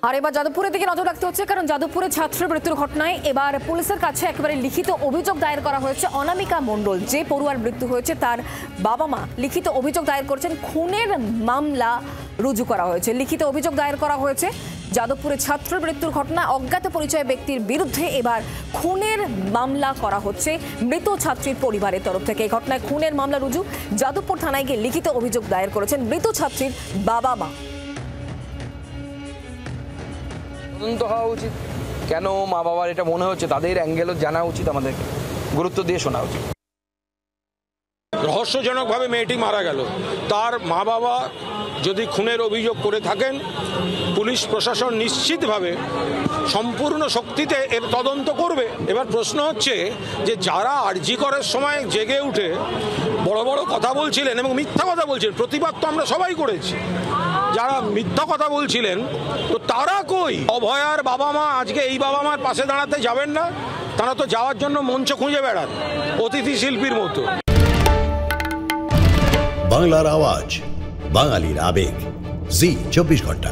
আর এবার যাদবপুরের দিকে নজর রাখতে হচ্ছে, কারণ যাদবপুরে ছাত্রের মৃত্যুর ঘটনায় এবার পুলিশের কাছে একেবারে লিখিত অভিযোগ দায়ের করা হয়েছে। অনামিকা মণ্ডল, যে পড়ুয়ার মৃত্যু হয়েছে, তার বাবা মা লিখিত অভিযোগ দায়ের করেছেন। খুনের মামলা রুজু করা হয়েছে, লিখিত অভিযোগ দায়ের করা হয়েছে। যাদবপুরে ছাত্রের মৃত্যুর ঘটনায় অজ্ঞাত পরিচয় ব্যক্তির বিরুদ্ধে এবার খুনের মামলা করা হচ্ছে মৃত ছাত্রীর পরিবারের তরফ থেকে। এই ঘটনায় খুনের মামলা রুজু, যাদবপুর থানায় গিয়ে লিখিত অভিযোগ দায়ের করেছেন মৃত ছাত্রীর বাবা মা। তদন্ত হওয়া উচিত, কেন মা বাবার এটা মনে হচ্ছে তাদের অ্যাঙ্গেলও জানা উচিত, আমাদেরকে গুরুত্ব দিয়ে শোনা উচিত। রহস্যজনকভাবে মেয়েটি মারা গেল, তার মা বাবা যদি খুনের অভিযোগ করে থাকেন, পুলিশ প্রশাসন নিশ্চিতভাবে সম্পূর্ণ শক্তিতে এর তদন্ত করবে। এবার প্রশ্ন হচ্ছে যে যারা আরজি করার সময় জেগে উঠে বড় বড় কথা বলছিলেন এবং মিথ্যা কথা বলছিলেন, প্রতিবাদ তো আমরা সবাই করেছি, যারা মিথ্যা কথা বলছিলেন তো তারা কই? অভয়ার বাবা মা আজকে এই বাবা মার পাশে দাঁড়াতে যাবেন না? তারা তো যাওয়ার জন্য মঞ্চ খুঁজে বেড়ান অতিথি শিল্পীর মতো। বাংলার আওয়াজ, বাঙালির আবেগ, জি 24 ঘন্টা।